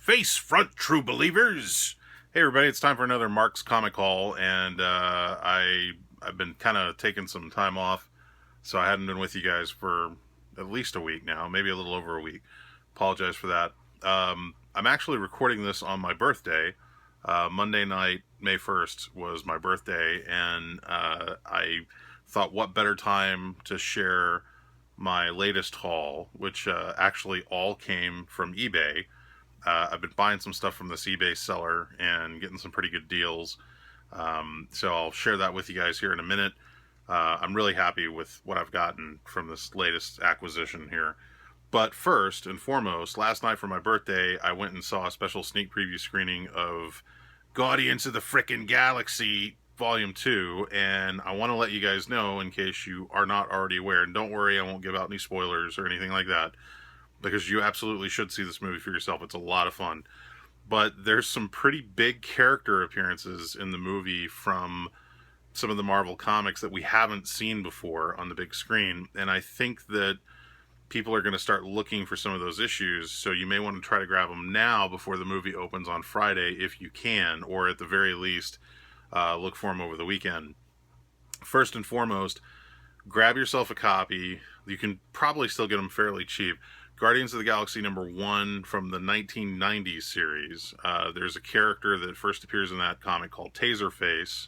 Face front, true believers. Hey everybody, it's time for another Mark's Comic Haul, and I've been kind of taking some time off, so I hadn't been with you guys for at least a week now, maybe a little over a week. Apologize for that. I'm actually recording this on my birthday. Monday night, May 1st, was my birthday, and I thought what better time to share my latest haul, which actually all came from eBay. I've been buying some stuff from this eBay seller and getting some pretty good deals. So I'll share that with you guys here in a minute. I'm really happy with what I've gotten from this latest acquisition here. But first and foremost, last night for my birthday, I went and saw a special sneak preview screening of Guardians of the Frickin' Galaxy Volume 2, and I want to let you guys know, in case you are not already aware, and don't worry, I won't give out any spoilers or anything like that, because you absolutely should see this movie for yourself. It's a lot of fun. But there's some pretty big character appearances in the movie from some of the Marvel comics that we haven't seen before on the big screen, and I think that people are going to start looking for some of those issues, so you may want to try to grab them now before the movie opens on Friday if you can, or at the very least, look for them over the weekend. First and foremost, grab yourself a copy. You can probably still get them fairly cheap. Guardians of the Galaxy #1 from the 1990s series. There's a character that first appears in that comic called Taserface.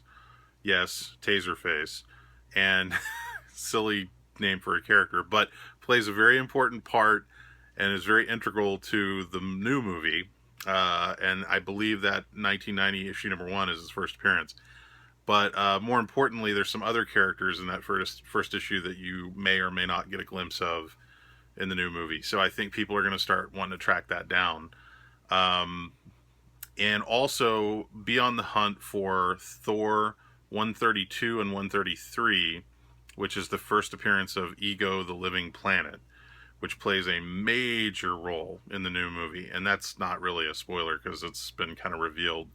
Yes, Taserface. And silly name for a character, but plays a very important part and is very integral to the new movie. And I believe that 1990 issue #1 is his first appearance. But more importantly, there's some other characters in that first issue that you may or may not get a glimpse of in the new movie. So I think people are going to start wanting to track that down. And also be on the hunt for Thor 132 and 133, which is the first appearance of Ego the Living Planet, which plays a major role in the new movie. And that's not really a spoiler because it's been kind of revealed,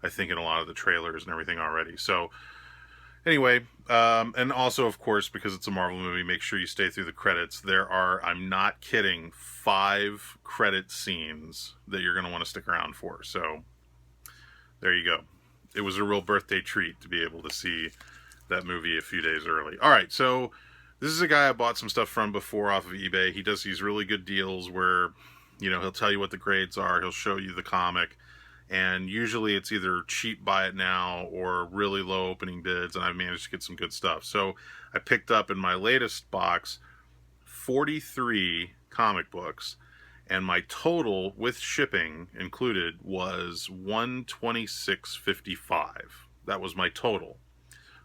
I think, in a lot of the trailers and everything already. So anyway, and also, of course, because it's a Marvel movie, make sure you stay through the credits. There are, I'm not kidding, 5 credit scenes that you're going to want to stick around for. So there you go. It was a real birthday treat to be able to see that movie a few days early. All right, so this is a guy I bought some stuff from before off of eBay. He does these really good deals where, you know, he'll tell you what the grades are. He'll show you the comic. And usually it's either cheap buy it now or really low opening bids, and I've managed to get some good stuff. So I picked up in my latest box 43 comic books, and my total with shipping included was $126.55. That was my total.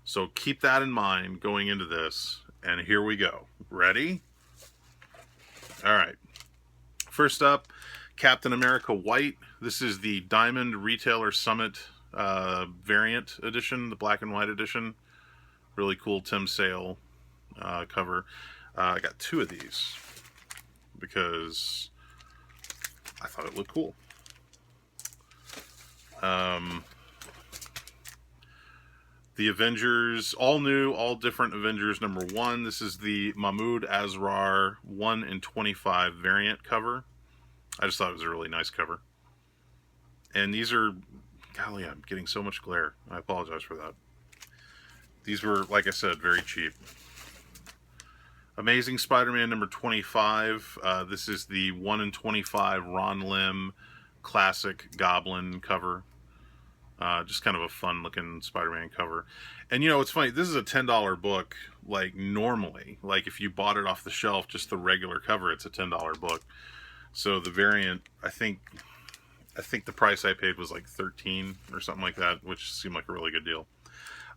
So keep that in mind going into this, and here we go. Ready? All right. First up, Captain America White. This is the Diamond Retailer Summit variant edition, the black and white edition. Really cool Tim Sale cover. I got 2 of these because I thought it looked cool. The Avengers, all new, all different Avengers #1. This is the Mahmoud Asrar 1 in 25 variant cover. I just thought it was a really nice cover. And these are, golly, I'm getting so much glare. I apologize for that. These were, like I said, very cheap. Amazing Spider-Man #25. This is the 1 in 25 Ron Lim classic Goblin cover. Just kind of a fun looking Spider-Man cover. And you know, it's funny, this is a $10 book, like normally. Like if you bought it off the shelf, just the regular cover, it's a $10 book. So the variant, I think the price I paid was like $13 or something like that, which seemed like a really good deal.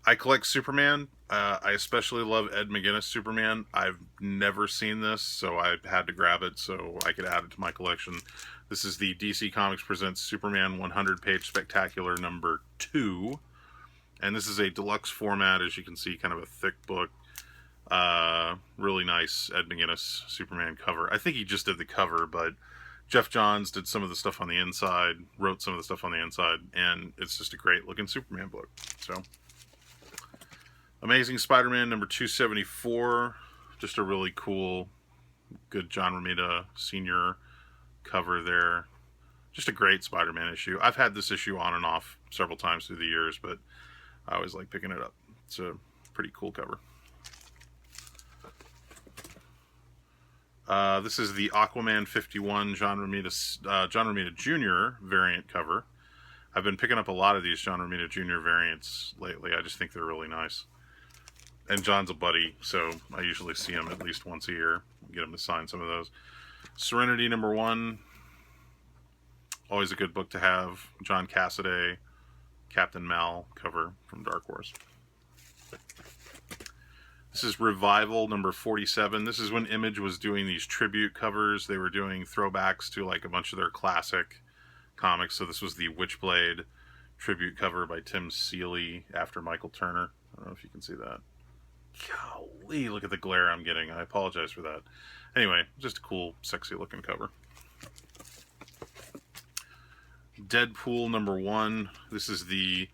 I collect Superman. I especially love Ed McGuinness Superman. I've never seen this, so I had to grab it so I could add it to my collection. This is the DC Comics Presents Superman 100-page Spectacular #2. And this is a deluxe format, as you can see, kind of a thick book. Really nice Ed McGuinness Superman cover. I think he just did the cover, but Jeff Johns did some of the stuff on the inside, wrote some of the stuff on the inside, and it's just a great looking Superman book. So, Amazing Spider-Man #274, just a really cool, good John Romita Sr. cover there. Just a great Spider-Man issue. I've had this issue on and off several times through the years, but I always like picking it up. It's a pretty cool cover. This is the Aquaman 51 John Romita Jr. variant cover. I've been picking up a lot of these John Romita Jr. variants lately. I just think they're really nice. And John's a buddy, so I usually see him at least once a year. Get him to sign some of those. Serenity #1. Always a good book to have. John Cassaday, Captain Mal cover from Dark Horse. This is Revival #47. This is when Image was doing these tribute covers. They were doing throwbacks to like a bunch of their classic comics. So this was the Witchblade tribute cover by Tim Seeley after Michael Turner. I don't know if you can see that. Golly, look at the glare I'm getting. I apologize for that. Anyway, just a cool, sexy looking cover. Deadpool #1. This is the,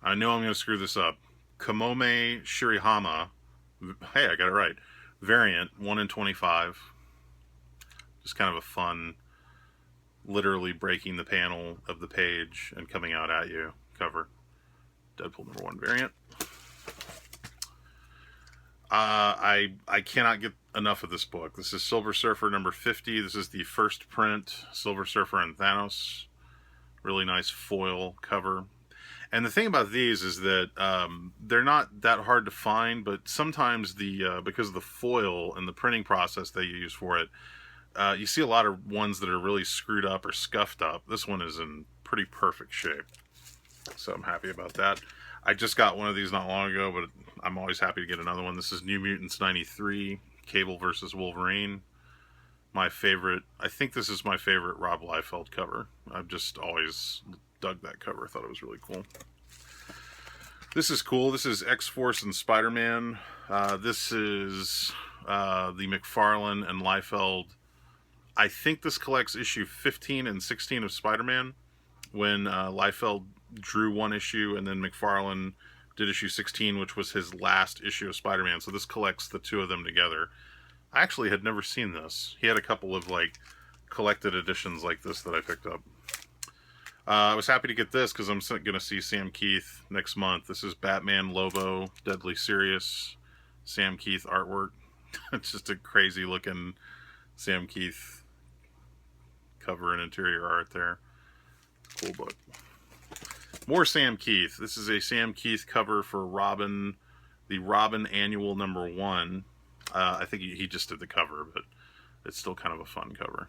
I know I'm going to screw this up, Kamome Shirihama. Hey, I got it right. Variant 1 in 25. Just kind of a fun, literally breaking the panel of the page and coming out at you cover. Deadpool #1 variant. I cannot get enough of this book. This is Silver Surfer #50. This is the first print, Silver Surfer and Thanos. Really nice foil cover. And the thing about these is that they're not that hard to find, but sometimes because of the foil and the printing process they use for it, you see a lot of ones that are really screwed up or scuffed up. This one is in pretty perfect shape, so I'm happy about that. I just got one of these not long ago, but I'm always happy to get another one. This is New Mutants '93, Cable versus Wolverine. My favorite, I think this is my favorite Rob Liefeld cover. I've just always dug that cover. I thought it was really cool. This is cool. This is X-Force and Spider-Man. This is the McFarlane and Liefeld. I think this collects issue 15 and 16 of Spider-Man, when Liefeld drew one issue and then McFarlane did issue 16, which was his last issue of Spider-Man. So this collects the two of them together. I actually had never seen this. He had a couple of like collected editions like this that I picked up. I was happy to get this because I'm going to see Sam Keith next month. This is Batman Lobo, Deadly Serious, Sam Keith artwork. It's just a crazy looking Sam Keith cover and interior art there. Cool book. More Sam Keith. This is a Sam Keith cover for Robin, the Robin Annual #1. I think he just did the cover, but it's still kind of a fun cover.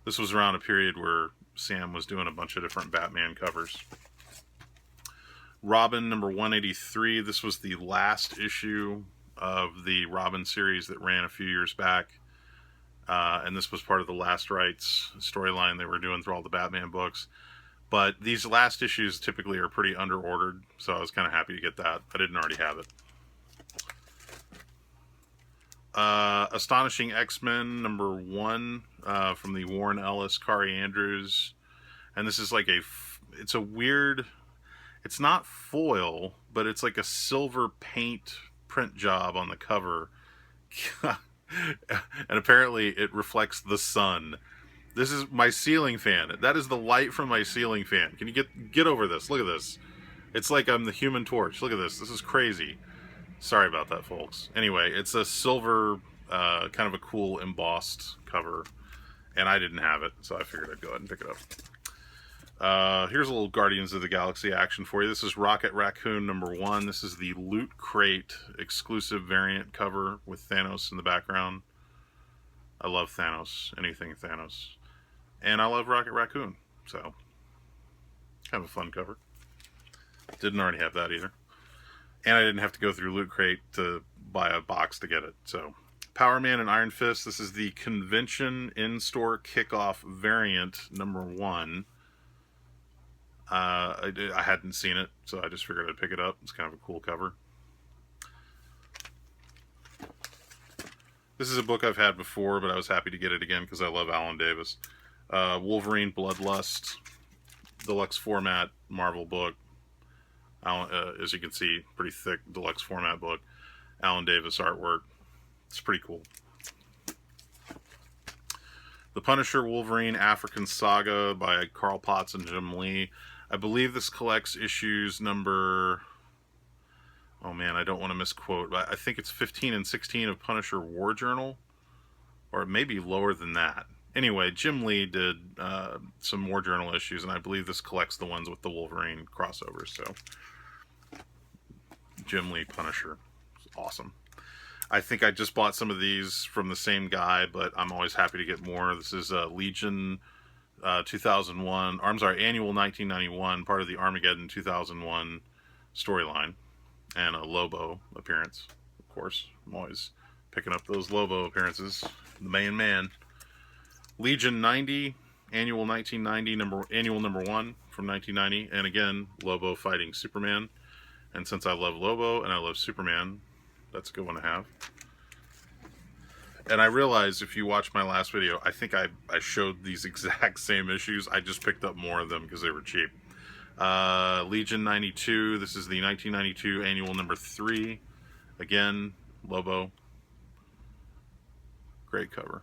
This was around a period where Sam was doing a bunch of different Batman covers. Robin #183. This was the last issue of the Robin series that ran a few years back. And this was part of the Last Rights storyline they were doing through all the Batman books. But these last issues typically are pretty under-ordered, so I was kind of happy to get that. I didn't already have it. Astonishing X-Men #1 from the Warren Ellis, Kari Andrews. And this is like it's a weird, it's not foil, but it's like a silver paint print job on the cover. And apparently it reflects the sun. This is my ceiling fan. That is the light from my ceiling fan. Can you get over this? Look at this. It's like I'm the Human Torch. Look at this. This is crazy. Sorry about that, folks. Anyway, it's a silver, kind of a cool embossed cover. And I didn't have it, so I figured I'd go ahead and pick it up. Here's a little Guardians of the Galaxy action for you. This is Rocket Raccoon #1. This is the Loot Crate exclusive variant cover with Thanos in the background. I love Thanos. Anything Thanos. And I love Rocket Raccoon. So, kind of a fun cover. Didn't already have that either. And I didn't have to go through Loot Crate to buy a box to get it. So, Power Man and Iron Fist. This is the Convention in-store kickoff variant #1. I hadn't seen it, so I just figured I'd pick it up. It's kind of a cool cover. This is a book I've had before, but I was happy to get it again because I love Alan Davis. Wolverine Bloodlust, deluxe format Marvel book. As you can see, pretty thick deluxe format book. Alan Davis artwork. It's pretty cool. The Punisher Wolverine African Saga by Carl Potts and Jim Lee. I believe this collects issues number... Oh man, I don't want to misquote, but I think it's 15 and 16 of Punisher War Journal. Or it may be lower than that. Anyway, Jim Lee did some War Journal issues, and I believe this collects the ones with the Wolverine crossovers. So, Jim Lee Punisher. Awesome. I think I just bought some of these from the same guy, but I'm always happy to get more. This is Legion 2001, I'm sorry, Annual 1991, part of the Armageddon 2001 storyline, and a Lobo appearance, of course. I'm always picking up those Lobo appearances. The main man. Legion 90, Annual 1990, Annual number 1 from 1990, and again, Lobo fighting Superman. And since I love Lobo and I love Superman, that's a good one to have. And I realized if you watch my last video, I think I showed these exact same issues. I just picked up more of them because they were cheap. Legion 92, this is the 1992 Annual number 3. Again, Lobo. Great cover.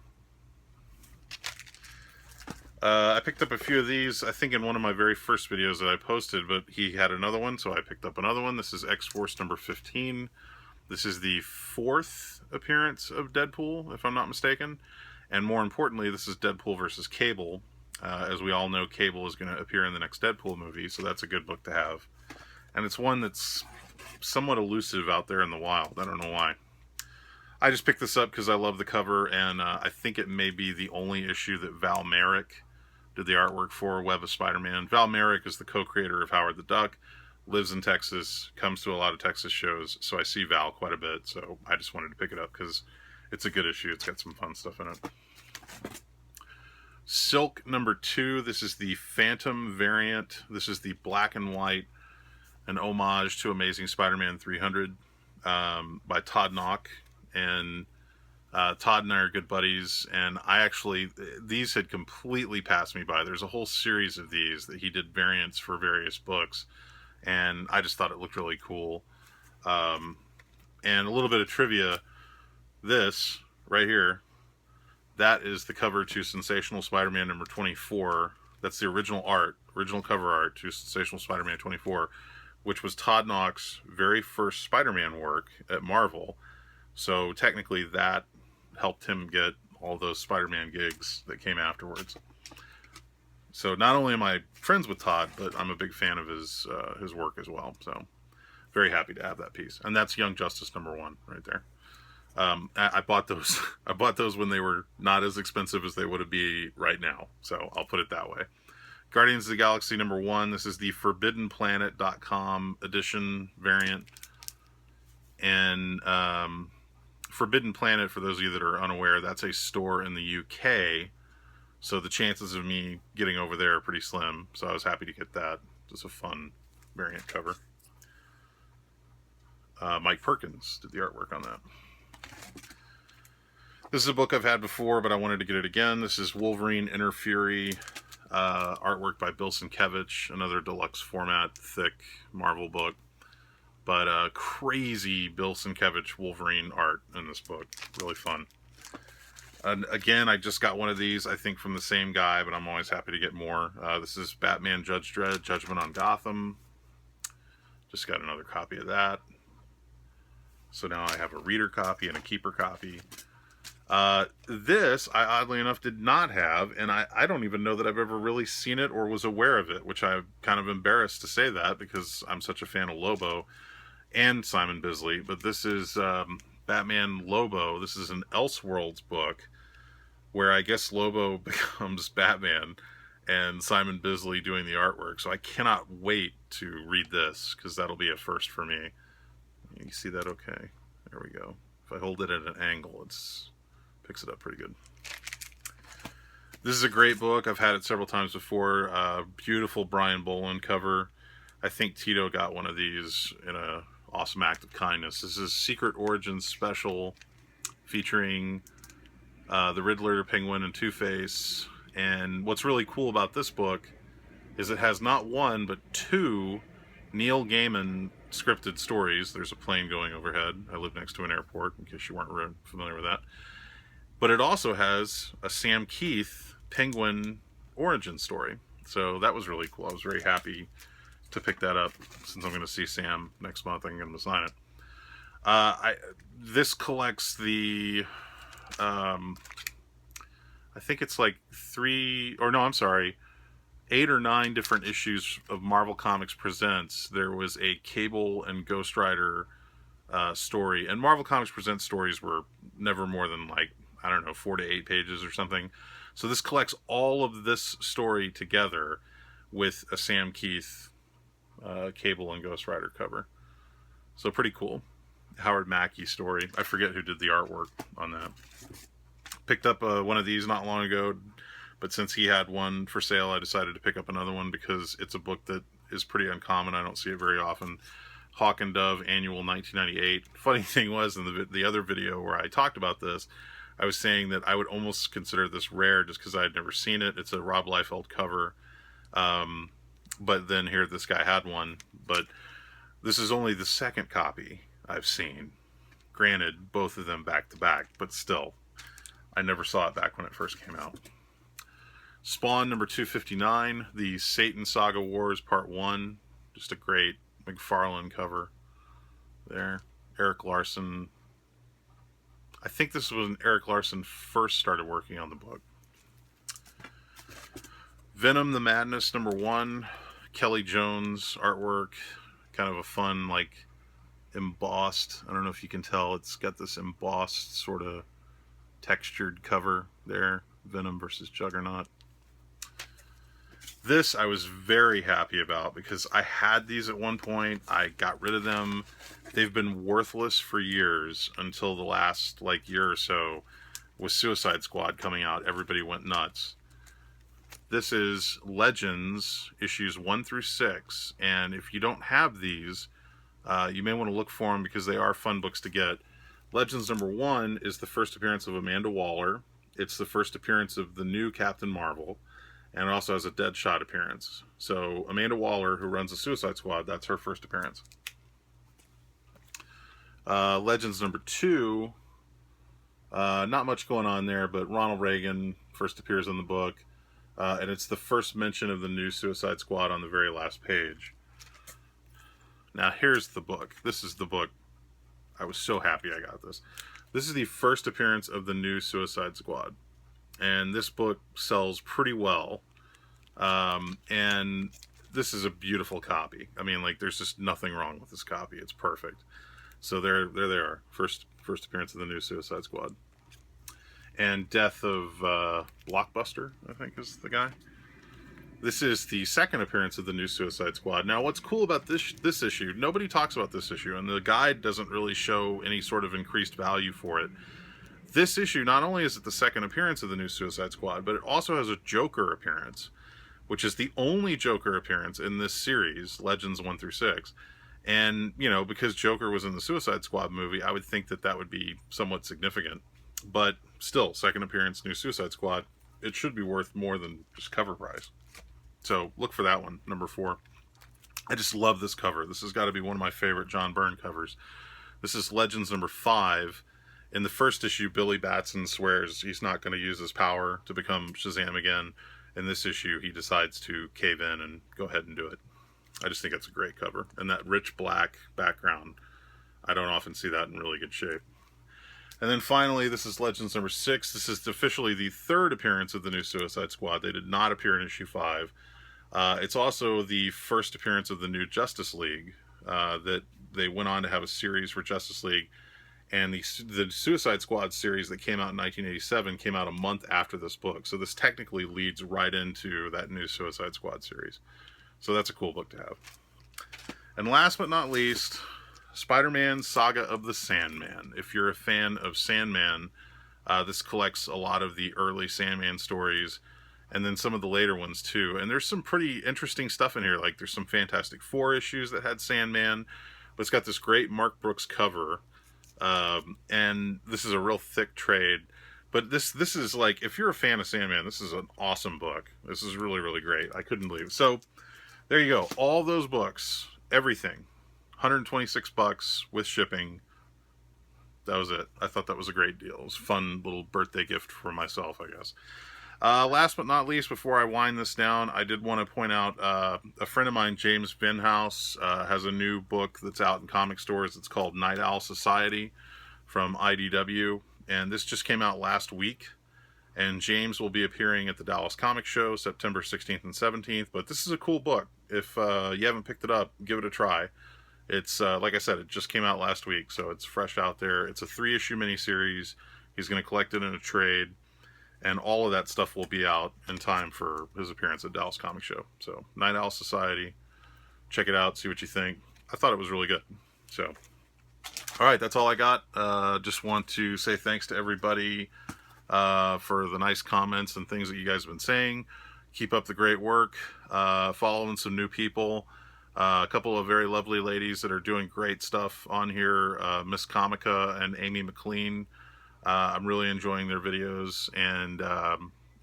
I picked up a few of these, I think in one of my very first videos that I posted, but he had another one, so I picked up another one. This is X-Force number 15. This is the 4th appearance of Deadpool, if I'm not mistaken. And more importantly, this is Deadpool versus Cable. As we all know, Cable is going to appear in the next Deadpool movie, so that's a good book to have. And it's one that's somewhat elusive out there in the wild. I don't know why. I just picked this up because I love the cover, and I think it may be the only issue that Val Merrick did the artwork for, Web of Spider-Man. Val Merrick is the co-creator of Howard the Duck, lives in Texas, comes to a lot of Texas shows, so I see Val quite a bit, so I just wanted to pick it up because it's a good issue. It's got some fun stuff in it. Silk number 2, this is the Phantom variant. This is the black and white, an homage to Amazing Spider-Man 300 by Todd Knock. And Todd and I are good buddies, and these had completely passed me by. There's a whole series of these that he did variants for various books, and I just thought it looked really cool. And a little bit of trivia, this right here, that is the cover to Sensational Spider-Man number 24. That's the original cover art to Sensational Spider-Man 24, which was Todd Knock's very first Spider-Man work at Marvel. So technically that helped him get all those Spider-Man gigs that came afterwards. So not only am I friends with Todd, but I'm a big fan of his work as well. So very happy to have that piece. And that's Young Justice number 1 right there. I bought those. I bought those when they were not as expensive as they would be right now. So I'll put it that way. Guardians of the Galaxy number 1. This is the ForbiddenPlanet.com edition variant. And Forbidden Planet, for those of you that are unaware, that's a store in the UK. So the chances of me getting over there are pretty slim. So I was happy to get that. Just a fun variant cover. Mike Perkins did the artwork on that. This is a book I've had before, but I wanted to get it again. This is Wolverine Inner Fury, artwork by Bill Sienkiewicz, another deluxe format, thick Marvel book. But crazy Bill Sienkiewicz Wolverine art in this book. Really fun. And again, I just got one of these, I think from the same guy, but I'm always happy to get more. This is Batman Judge Dredd, Judgment on Gotham. Just got another copy of that. So now I have a reader copy and a keeper copy. This, I oddly enough did not have, and I don't even know that I've ever really seen it or was aware of it, which I'm kind of embarrassed to say that because I'm such a fan of Lobo and Simon Bisley. But this is Batman Lobo. This is an Elseworlds book where I guess Lobo becomes Batman and Simon Bisley doing the artwork. So I cannot wait to read this because that'll be a first for me. You see that okay? There we go. If I hold it at an angle, it's picks it up pretty good. This is a great book. I've had it several times before. Beautiful Brian Boland cover. I think Tito got one of these in a awesome act of kindness. This is Secret Origins Special featuring the Riddler, Penguin, and Two-Face. And what's really cool about this book is it has not one, but 2 Neil Gaiman scripted stories. There's a plane going overhead. I live next to an airport, in case you weren't familiar with that. But it also has a Sam Keith Penguin origin story. So that was really cool. I was very happy to pick that up since I'm going to see Sam next month. I'm going to sign it. This collects the, I think it's like 8 or 9 different issues of Marvel Comics Presents. There was a Cable and Ghost Rider story, and Marvel Comics Presents stories were never more than like, I don't know, 4 to 8 pages or something. So this collects all of this story together with a Sam Keith Cable and Ghost Rider cover. So pretty cool. Howard Mackey story. I forget who did the artwork on that. Picked up one of these not long ago, but since he had one for sale, I decided to pick up another one because it's a book that is pretty uncommon. I don't see it very often. Hawk and Dove Annual 1998. Funny thing was, in the other video where I talked about this, I was saying that I would almost consider this rare just because I had never seen it. It's a Rob Liefeld cover. But then here this guy had one. But this is only the second copy I've seen. Granted, both of them back to back, but still, I never saw it back when it first came out. Spawn number 259, the Satan Saga Wars Part 1. Just a great McFarlane cover there. Eric Larson. I think this was when Eric Larson first started working on the book. Venom the Madness number 1. Kelly Jones artwork. Kind of a fun, like, embossed. I don't know if you can tell. It's got this embossed sort of textured cover there. Venom versus Juggernaut. This I was very happy about because I had these at one point. I got rid of them. They've been worthless for years until the last year or so with Suicide Squad coming out. Everybody went nuts. This is Legends issues 1 through 6, and if you don't have these, you may want to look for them because they are fun books to get. Legends number 1 is the first appearance of Amanda Waller. It's the first appearance of the new Captain Marvel, and it also has a Deadshot appearance. So Amanda Waller, who runs the Suicide Squad, that's her first appearance. Legends number 2, not much going on there, but Ronald Reagan first appears in the book, and it's the first mention of the new Suicide Squad on the very last page. Now here's the book. This is the book. I was so happy I got this. This is the first appearance of the new Suicide Squad, and this book sells pretty well. And this is a beautiful copy. I mean, there's just nothing wrong with this copy. It's perfect. So there they are. First appearance of the new Suicide Squad. And Death of Blockbuster, I think is the guy. This is the second appearance of the new Suicide Squad. Now, what's cool about this issue, nobody talks about this issue, and the guide doesn't really show any sort of increased value for it. This issue, not only is it the second appearance of the new Suicide Squad, but it also has a Joker appearance, which is the only Joker appearance in this series, Legends 1 through 6. And, because Joker was in the Suicide Squad movie, I would think that that would be somewhat significant. But still, second appearance, new Suicide Squad, it should be worth more than just cover price. So look for that one, number 4. I just love this cover. This has got to be one of my favorite John Byrne covers. This is Legends number 5. In the first issue, Billy Batson swears he's not going to use his power to become Shazam again. In this issue, he decides to cave in and go ahead and do it. I just think it's a great cover. And that rich black background, I don't often see that in really good shape. And then finally, this is Legends number 6. This is officially the third appearance of the new Suicide Squad. They did not appear in issue 5. It's also the first appearance of the new Justice League. That they went on to have a series for Justice League. And the Suicide Squad series that came out in 1987 came out a month after this book. So this technically leads right into that new Suicide Squad series. So that's a cool book to have. And last but not least, Spider-Man Saga of the Sandman. If you're a fan of Sandman, this collects a lot of the early Sandman stories and then some of the later ones too. And there's some pretty interesting stuff in here. There's some Fantastic Four issues that had Sandman, but it's got this great Mark Brooks cover. And this is a real thick trade. But this is if you're a fan of Sandman, this is an awesome book. This is really, really great. I couldn't believe it. So there you go. All those books, everything. $126 with shipping. that was it. I thought that was a great deal. It was a fun little birthday gift for myself, I guess. Last but not least, before I wind this down, I did want to point out a friend of mine, James Vinhouse, has a new book that's out in comic stores. It's called Night Owl Society from IDW, and this just came out last week. And James will be appearing at the Dallas Comic Show September 16th and 17th. But this is a cool book. If you haven't picked it up, give it a try. It's, like I said, it just came out last week, so it's fresh out there. It's a 3-issue miniseries. He's going to collect it in a trade. And all of that stuff will be out in time for his appearance at Dallas Comic Show. So, Night Owl Society. Check it out. See what you think. I thought it was really good. So, all right. That's all I got. Just want to say thanks to everybody for the nice comments and things that you guys have been saying. Keep up the great work. Following some new people. A couple of very lovely ladies that are doing great stuff on here. Miss Comica and Amy McLean. I'm really enjoying their videos, and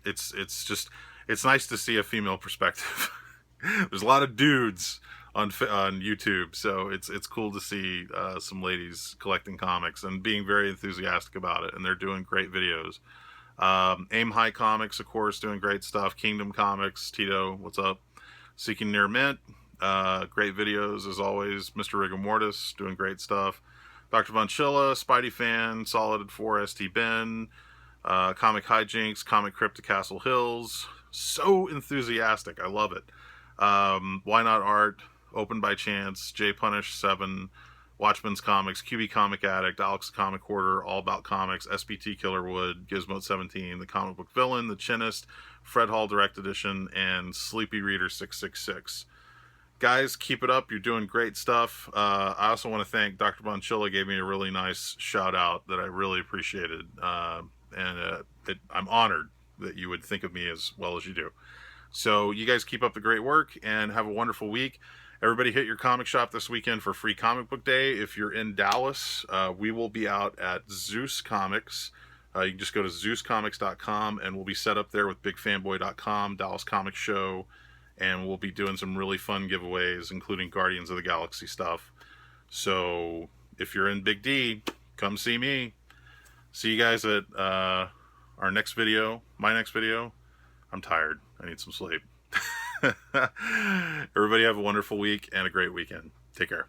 it's nice to see a female perspective. There's a lot of dudes on YouTube, so it's cool to see some ladies collecting comics and being very enthusiastic about it, and they're doing great videos. Aim High Comics, of course, doing great stuff. Kingdom Comics, Tito, what's up? Seeking Near Mint, great videos as always. Mr. Rigor Mortis doing great stuff. Dr. Von Chilla, Spidey Fan, Solid 4, ST Ben, Comic Hijinks, Comic Crypt to Castle Hills. So enthusiastic. I love it. Why Not Art, Open by Chance, J Punish 7, Watchman's Comics, QB Comic Addict, Alex Comic Hoarder, All About Comics, SBT Killerwood, Gizmo 17, The Comic Book Villain, The Chinist, Fred Hall Direct Edition, and Sleepy Reader 666. Guys, keep it up. You're doing great stuff. I also want to thank Dr. Bonchilla. Gave me a really nice shout out that I really appreciated. I'm honored that you would think of me as well as you do. So you guys keep up the great work and have a wonderful week. Everybody hit your comic shop this weekend for Free Comic Book Day. If you're in Dallas, we will be out at Zeus Comics. You can just go to ZeusComics.com and we'll be set up there with BigFanboy.com, Dallas Comic Show. And we'll be doing some really fun giveaways, including Guardians of the Galaxy stuff. So, if you're in Big D, come see me. See you guys at our next video, my next video. I'm tired. I need some sleep. Everybody have a wonderful week and a great weekend. Take care.